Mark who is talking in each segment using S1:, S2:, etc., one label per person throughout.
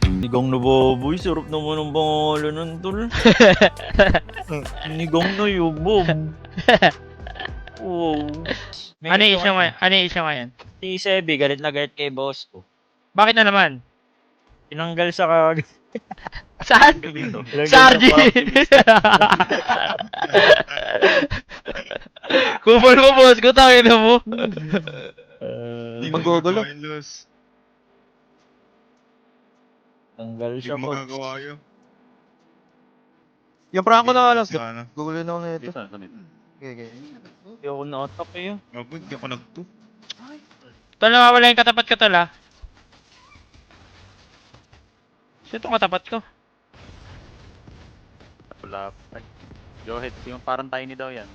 S1: Sinigang na baboy, sarap naman ang pangalan ng tol. Sinigang na yubob. Wow.
S2: Ano yung issue ngayon? Ano yung issue ngayon?
S1: Si Sebi, galit na galit kay boss ko.
S2: Bakit na naman?
S1: Tinanggal sa kag...
S2: Saan?
S1: Tinanggal
S2: Sa RG! Kupal mo, boss ko, tangin na mo.
S3: Maggugulo.
S1: Tanggal
S3: Hindi
S1: siya
S3: ko
S1: po.
S3: magagawa yun.
S4: Yung prank ko na alas.
S3: Sana.
S4: Gugulo na ako na ito. Okay.
S1: Hindi ako na-attack eh.
S3: Gabon, hindi ako nagto.
S2: Tol, nawawala yung katapat ka, tol, ah. Sino itong katapat ko?
S5: Wala. Johet, yung parang tiny daw yan.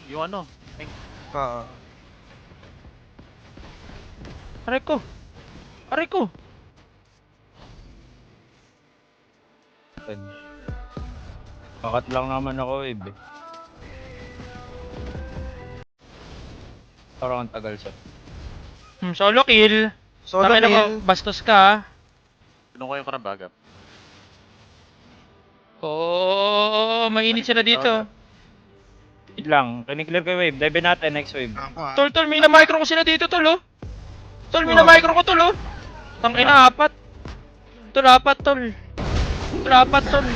S5: Yung ano?
S4: Ah.
S2: Aray ko! Aray ko!
S1: Bakat lang naman ako eh. Parang ang tagal siya.
S2: Solo kill.
S4: Solo
S2: Tangina mo,
S4: kill.
S2: bastos ka, ah.
S5: Tinong ko yung karabagap.
S2: Oo, mainit sila dito.
S1: Wait lang, kiniklear ko yung wave. Dive natin, next wave.
S3: Ako
S2: Tol, may na-micro ko sila dito, tol, oh. Tol, may na-micro ko, tol, oh. Tangina, apat. Tol, apat, tol. Tol, apat, tol.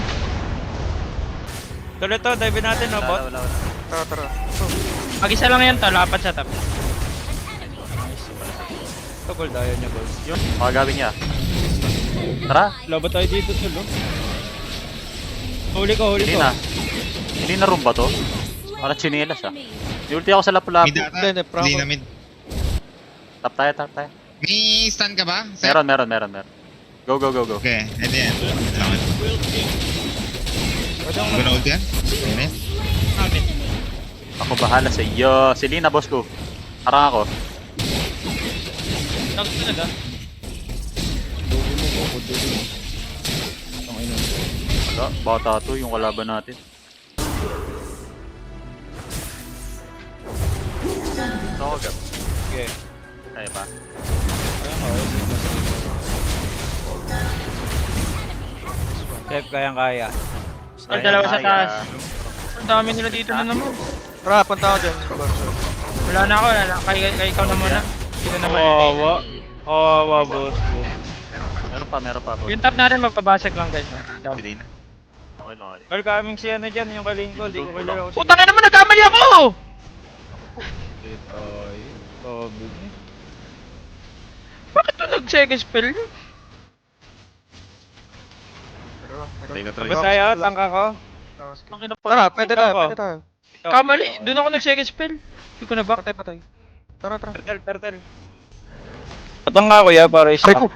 S1: Tuloy to, dive natin, no, bot?
S5: Wala.
S4: Tara.
S2: Mag-isa lang yan, tol, apat sa top.
S1: Ito, gold, ayaw niya, gold.
S5: Yun, makagawin niya. Tara,
S1: Laban tayo dito, tulo. Huli ko.
S5: hindi na. Hindi na room ba to? Parang chinelas ah. Ulti ako sa lapu-lapu.
S3: Mid ata.
S4: Hindi, prank
S3: Hindi
S4: ko.
S3: na mid.
S5: Tap tayo.
S3: May stun ka ba? Sir?
S5: Meron. Go.
S3: Okay, edi yan. Salamat. Guna ult yan? Ayun yan.
S5: Ako bahala sa iyo. Si Lina, boss ko. Harang ako.
S2: Tapos talaga.
S5: Wala, bata to yung kalaban natin. Ako gab.
S1: Okay.
S5: Kaya pa.
S1: Step, kayang-kaya.
S2: Tol, dalawa sa taas. Ang dami nila dito na naman.
S4: Tara, punta ako dyan.
S2: Wala na ako, wala na. Kaya ikaw na muna. Dito naman.
S1: Kawawa, boss.
S5: Meron pa. Boss.
S2: Yung top natin magpabasag lang, guys. Down.
S3: Hindi na.
S5: Okay lang.
S1: Well, kaming siya na dyan, yung kalingkol. Di ko kilala ko siya.
S2: Putang na naman, nagkamali ako!
S1: Ito, sabi niya.
S2: Bakit to nag-second spell?
S3: Teka,
S1: Tapos
S3: try.
S1: tayo, tangka ko.
S4: Tara, pwede tayo.
S2: Kamali, doon ako nag-second spell. Hindi ko na back.
S4: Patay. Tara.
S1: Turtle. Patangka ko ya, para isa.
S4: Aray ko.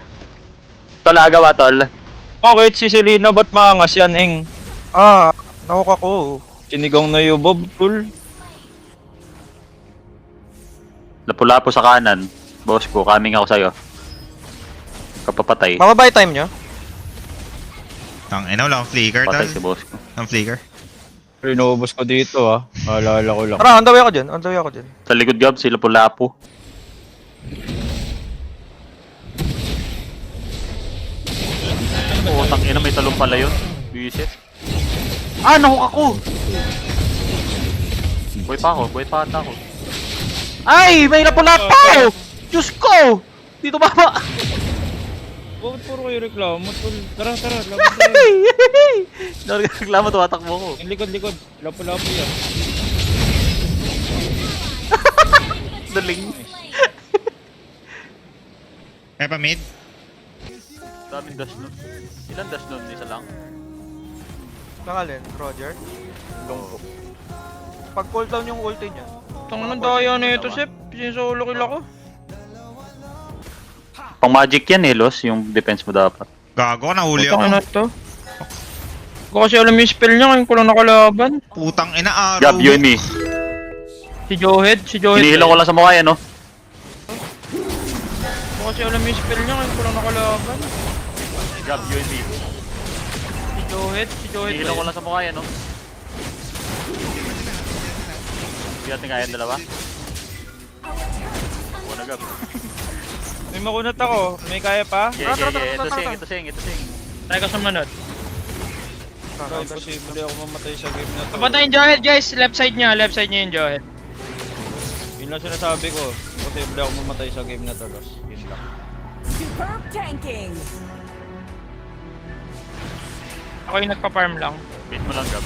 S5: Talaga ba, tol?
S1: Bakit si Selena, ba't maangas yan, Eng?
S4: Nakuha ko.
S1: Sinigang na yung Bob, cool.
S5: Lapu-lapu sa kanan. Boss ko, coming ako sa'yo. Kapapatay.
S4: Mababay time nyo?
S3: Tang ina, wala akong flicker,
S5: Patay
S3: tol.
S5: si boss ko.
S3: Ang flicker.
S1: Rinubos ko dito, ah. Maalala ko lang.
S4: Tara, on the way ako dyan.
S5: Sa likod gab, si lapu-lapu. Oh, tangina, may talong pala yun. Visit. Nahook ako! Buhay pa ata ako. Ay! May lapu-lapu! Diyos ko! Dito ba?
S1: Bakit puro kayo reklamo, tol? Tara, laban tayo.
S5: Nagreklamo, tumatakbo ko.
S1: Yung likod. Lapo-lapo yan.
S5: Daling.
S3: Kaya pa mid?
S5: Daming dash nun. Ilan dash nun? Isa lang?
S4: Kangalin, Roger.
S5: Oo.
S4: Pag cooldown yung ulti niya.
S2: Tang naman daya na ito, Sep. Sinisolo kill ako.
S5: Pang magic yan eh, Los. Yung defense mo dapat.
S3: Gago, nahuli
S2: Putang
S3: ako.
S2: ina to. Hindi ko kasi alam yung spell niya, ngayon ko lang nakalaban.
S3: Putang ina, araw.
S5: Gab, you and me.
S2: Si Johed.
S5: Hinihilang ko lang sa mukha yan, no?
S2: Hindi ko kasi alam yung spell niya, ngayon ko lang nakalaban.
S5: Gab, you and me.
S2: Si Johed.
S5: Hinihilang ko lang sa mukha yan, no? Hindi natin kaya yung dalawa. Gab.
S1: May makunat ako. May kaya pa?
S5: Yeah, yeah, yeah. Ito sing.
S2: Try ko sumunod.
S1: Bro, imposible ako mamatay sa game na to.
S2: Papunta yung Johead guys, left side niya yung Johead.
S1: Yun lang sinasabi ko. Imposible ako mamatay sa game na to, Los. Yun lang.
S6: Superb tanking.
S2: Ako yung nagpa-farm lang.
S5: Wait mo lang, Gab.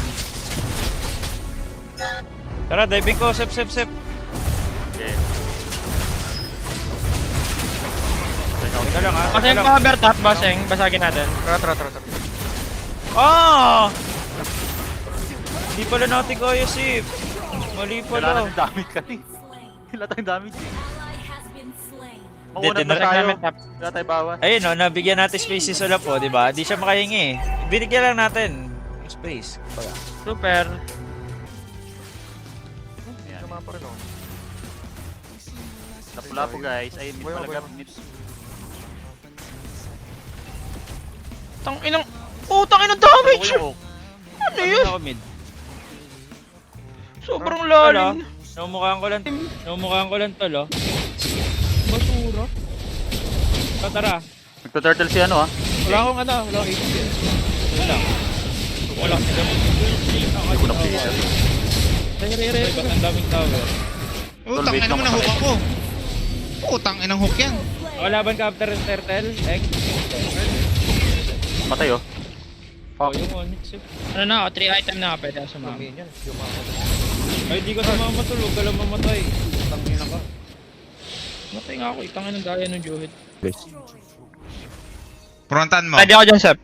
S1: Tara, diving ko. Sep.
S5: Okay.
S1: Teka lang ha.
S2: Kasi yung cover top, Baseng, basagin natin.
S4: Tara.
S1: Ah! Hindi pala natin kaya, Sip. Mali
S5: Wala
S1: pala.
S5: na damage kasi. Wala tayong damage eh.
S1: Hindi,
S5: Maunat na
S1: tinry
S5: tayo.
S2: namin top.
S5: Wala tayo bawas.
S1: Ayun no, nabigyan natin space si Solap po, di ba? Di siya makahingi. Binigyan lang natin yung space. Baga.
S2: Super.
S4: Tama pa rin ako.
S5: Napula po guys. Ay, mid
S4: Boy,
S5: pala
S4: boy.
S5: Gab. Mid.
S2: Tang inang... Tang inang damage!
S5: Ano yung hook?
S2: Ano
S1: Ano
S2: yun?
S1: ako mid?
S2: Sobrang lalim.
S1: Namumukhaan ko lang tol, oh.
S2: Basura.
S1: Tara.
S5: Nagto-turtle si ano ah.
S1: Wala akong HP. Wala lang. Wala.
S5: Hindi ko na-place.
S1: Ba't ang daming tower?
S3: Utang ina mo na hook ako. Utang inang hook yan.
S1: Laban ka after turtle,
S5: Matay oh.
S1: Oh, yung Onyx, eh.
S2: Ano na ako, 3 item na ako, pwede ako sumama.
S4: Minion. Yumaman.
S1: Ay, di ka sumama matulog, ka lang mamatay. Tangina ka.
S2: Matay nga ako, itang inang gaya ng Johead.
S3: Frontan mo.
S2: Pwede ako dyan, Sep.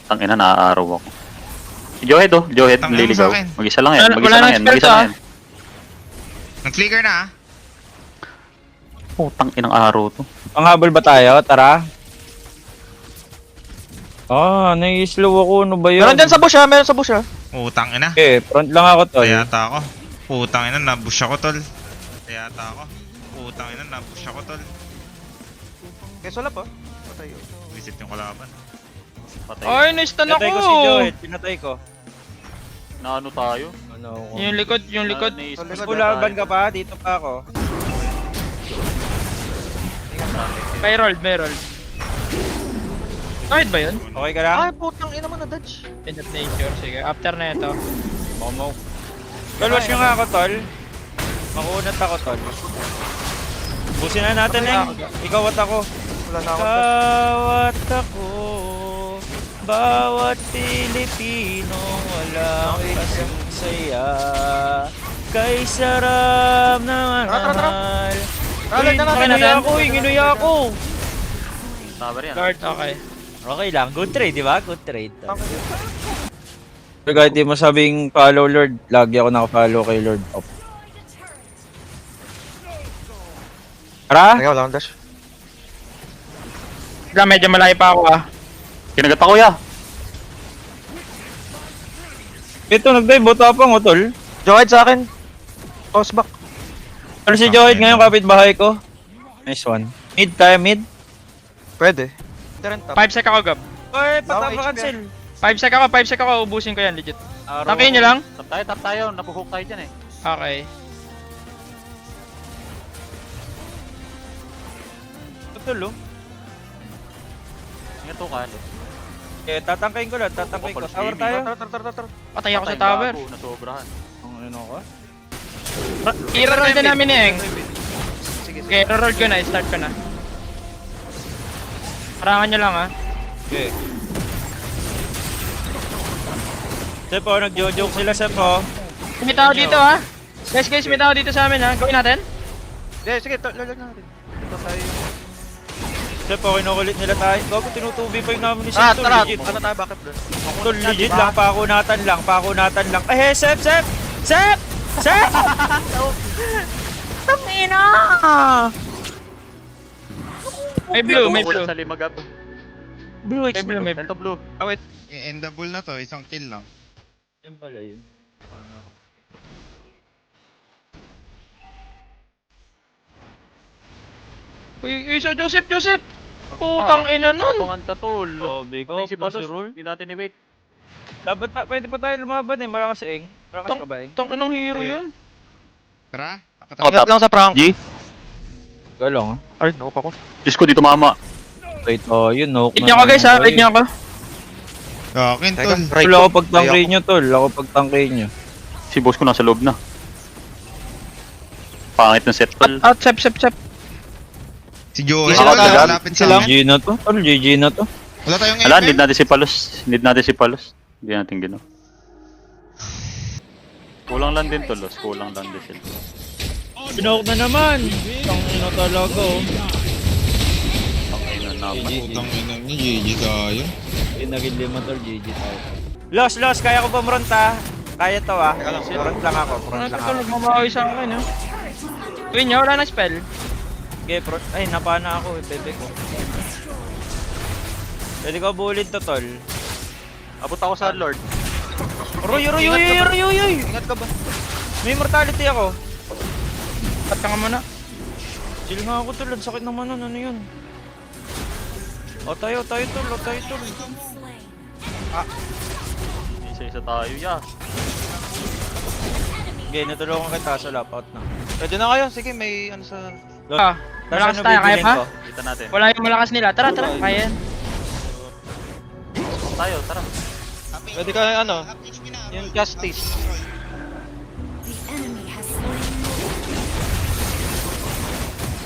S5: Tangina, naaaraw ako. Si Johead oh. Johead,
S3: Tangina mo
S5: nililigaw.
S3: sa akin.
S5: Mag-isa lang yan.
S2: Wala-
S5: Mag-isa
S2: wala
S5: lang
S2: nang
S5: yan.
S2: spell
S5: Mag-isa
S2: to,
S5: lang
S2: ah.
S5: yan.
S3: Nag-flicker na ah.
S5: Oh, tanginang araw to.
S1: Panghabol ba tayo? Tara. Nai-slow ako. Ano ba yun?
S4: Meron dyan sa bush ha, meron sa bush ha.
S3: Utang ina.
S1: Okay, front lang ako tol.
S3: Kayata ako. Utang ina, nabush ako tol. Kayata ako. Utang ina, nabush ako tol.
S4: Kaya Solap ha. Patay yun.
S3: Visit yung kalaban.
S5: Patay.
S2: Ay, na-stun
S1: Pinatay
S2: ako!
S1: ko si Joed. Pinatay ko.
S5: Na ano tayo?
S1: Ano ako?
S2: Yung likod.
S5: Na-i-space
S4: Sa
S1: Mas
S4: likod
S5: na
S1: kulaban
S5: tayo.
S1: ka pa? Dito pa ako.
S2: May rolled. Kahit ba yun?
S1: Okay ka lang?
S4: Ay, putang ina mo na dodge.
S2: End of nature, sige. After na ito.
S1: Momo. Tol, watch nyo nga ako, tol. Makunat ako, tol. Busin na natin, Eng. Ikaw at ako.
S4: Wala na ako.
S1: Bawat ako, bawat Pilipino, walang kasing saya. Kay sarap na
S4: Tara.
S1: manahal.
S4: Tara, tara.
S1: Inuya ako.
S5: Tower yan.
S2: Guard, okay.
S1: Okay lang, good trade, di ba? Good trade. Pero kahit di mo sabing follow Lord, lagi ako naka-follow kay Lord of. Tara!
S4: Ay, wala akong dash.
S2: Wala, medyo malayo pa ako ah.
S5: Kinagat ako ya.
S1: Ito, nag-dive, botapang o, tol.
S4: Joed sa akin. Toss back.
S1: Tol, si Joed ngayon, kapitbahay ko. Nice one. Mid, kaya mid?
S4: Pwede. Ito rin top.
S2: 5 sec ako, Gab.
S1: Ay,
S4: patama
S1: cancel.
S2: 5 sec ako, ubusin ko yan, legit. Tangkin nyo lang?
S5: Tap tayo. Napuhook tayo dyan eh.
S2: Okay.
S1: Tol, oh.
S5: Ingat to kalo.
S1: Eh, tatangkain ko lang, tatangkain ko.
S5: Focus
S1: Tower
S5: gaming.
S1: tayo.
S4: Tara.
S2: Patay ako sa tower.
S5: Nasobrahan.
S1: Ang ano ko?
S2: I-roll din namin ni Eng.
S4: Sige.
S2: Okay, roll ko na, start ko na. Parangan nyo lang ah.
S1: Okay. Sep, oh, nagjo-joke sila, Sep, oh.
S2: May tao dito ah. Guys, may tao dito sa amin ha. Gawin natin.
S4: Sige, lalag na natin. Ito tayo.
S1: Sep, oh, kinukulit nila tayo. Gago, tinutubi pa yung namin ni Sep, tol, legit.
S4: Ano tayo, backup doon?
S1: Tol, legit lang, pakunatan lang. Eh, Sep! Tangina!
S2: May blue.
S5: Ulan sa lima Gab.
S1: Blue,
S2: May blue.
S5: Ito blue.
S3: Endable na to, isang kill lang.
S1: Yan pala yun.
S2: Uy, Sir Joseph! Putang ina nun!
S5: Panganta tol.
S1: Sabi ko,
S5: Si
S1: plus
S5: Patos,
S1: roll.
S5: hindi natin i-wait.
S1: Dapat pa, pwede pa tayo lumaban eh, malakas Eng. Malakas ka ba Eng?
S2: Tang inang hero yan.
S3: Tara,
S4: Ingat lang sa prank.
S5: G?
S1: Galang.
S4: Ay, naku pa ko.
S5: Diyos ko, dito mama.
S1: Wait, oh, yun, no.
S2: Hit niyo ako guys ha, hit niyo ako.
S3: Akin,
S4: Teka,
S3: tol.
S4: right
S1: Tol, ako
S4: ko.
S1: pagtangkay
S4: Ay,
S1: nyo, tol. Ako pagtangkay nyo.
S5: Si boss ko nasa loob na. Pangit ng set, tol.
S2: Out, sep.
S3: Si Joel,
S4: Sila
S3: tol,
S4: tayo.
S3: lapit sa amin.
S1: GG na to, tol. GG na to.
S3: Wala tayong
S5: Ala,
S3: FM.
S5: need natin si Palos. Need natin si Palos. Hindi natin ginawa. Kulang lang din, Tolos. Kulang lang din sila.
S1: Pinawak na naman. Tangina talaga, oh.
S5: Ayun na naman.
S3: Putang ina niya, GG tayo.
S1: Pinagin lima, tol. GG tayo. Los, kaya ko ba mronta? Kaya to, ah. Front lang ako,
S2: Ano
S1: front lang
S2: ito,
S1: ako.
S2: nagmamahay sa akin ha. Uy niya, wala na spell.
S1: Okay, front. Ay, napana ako, bebe ko. Pwede ko bulid to, tol.
S4: Abot ako sa Lord.
S1: Roy!
S4: Ingat ka ba?
S1: May mortality ako.
S2: Cut ka nga muna.
S1: Chill nga ako, tol. Ang sakit naman nun. Ano yun? O tayo, tol.
S5: Isa-isa tayo, ya.
S1: Okay, natulungan kita sa lapout na.
S4: Pwede na kayo. Sige, may ano sa...
S2: Ah, malakas tayo, kaya pa?
S5: Kita natin.
S2: Wala yung malakas nila. Tara, kaya yan.
S5: Tayo, tara.
S4: Pwede ka ano? Yung justice.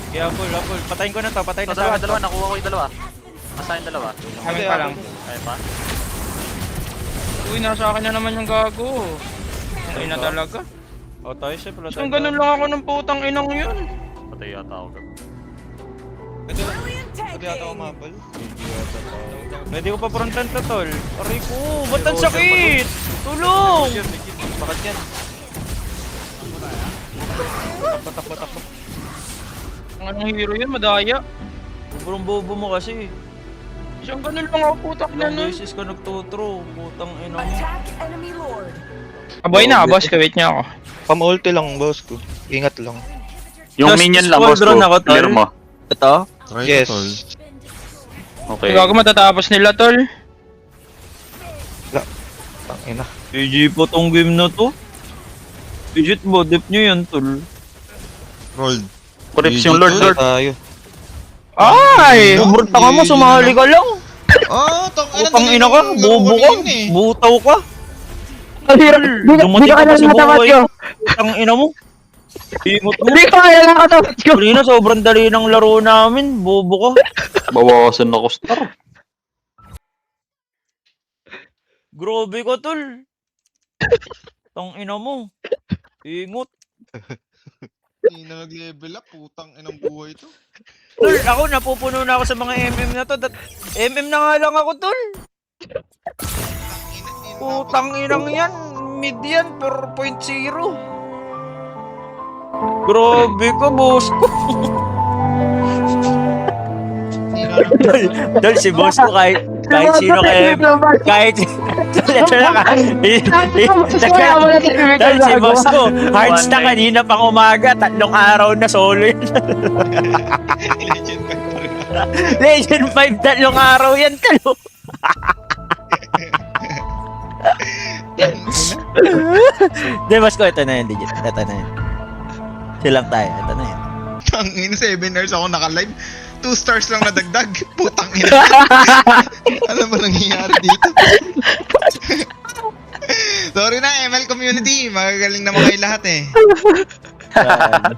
S1: Kaya full. Patayin ko na to, patayin na
S5: So,
S1: sa akin.
S5: dalawa, nakuha ko yung dalawa. Asahin dalawa.
S2: Kami pa lang.
S5: Kaya pa?
S2: Uy, nasa akin na naman yung gago. Ay na talaga.
S1: O tayo, syempre.
S2: Kung ganun lang ako ng putang inang yun.
S5: Patay yata ako.
S6: Brilliant
S4: Pwede ata
S6: tanking.
S4: umabal.
S1: Pwede ko pa frontan to, tol. Aray ko, ba't ang sakit? Tulong!
S4: Bakit yan? Takbo.
S2: Ang anong hero yun, madaya.
S1: Sobrang bobo mo kasi.
S2: Siyang ganun lang ako putang na
S1: Ilang
S2: nun.
S1: beses ka nagtutro. Putang ina mo.
S6: Attack enemy lord.
S2: Aboy na, boss ka, wait niya ako.
S4: Pam-ulti lang, boss ko. Ingat lang.
S5: Yung
S1: Just
S5: minion lang, boss ko.
S1: squadron ako, tol.
S5: Clear mo.
S1: Ito?
S3: Try
S4: Yes.
S3: to, tol.
S5: Okay.
S2: Gago matatapos nila, tol.
S4: Tangina.
S1: GG po tong game na to. Legit mo, dip nyo yan, tol.
S3: Rolled.
S5: Correct yung Lord.
S4: Tayo.
S2: Ay!
S1: Sobrang taka mo, sumali ka lang.
S3: Oh,
S1: Putang ina ka, bobo ka, butaw ka.
S7: Di
S1: Dumating
S7: ko
S1: ka pa
S7: alam
S1: sa
S7: natapat
S1: buhay
S7: ko.
S1: ko. Putang ina mo. Imot mo.
S7: Hindi ko alam natapat ko.
S1: Kanina, sobrang dali ng laro namin. Bobo ka.
S5: Bawasan ako star.
S1: Grabe ka, tol. Tang ina mo. Ingot.
S3: Hindi na nag-level up, putang inang buhay to.
S1: Tol, ako napupuno na ako sa mga MM na to. MM na nga lang ako, tol. Putang inang yan. Mid yan, 4.0. Grabe ka, boss ko. Dol, si boss ko kahit sino kahit ito na ka. Dol, si boss ko, hearts na kanina pang umaga, 3 araw na solo yun. Legend 5, 3 araw yan, talo. Di, boss ko, ito na yun, legit. Ito na yun. Silang tayo, ito na yun.
S3: Tangin, 7 hours ako naka-live. 2 stars lang nadagdag. Putang ina. Alam mo nangyayari dito? Sorry na, ML community. Magagaling naman kayo lahat eh.
S1: Yan.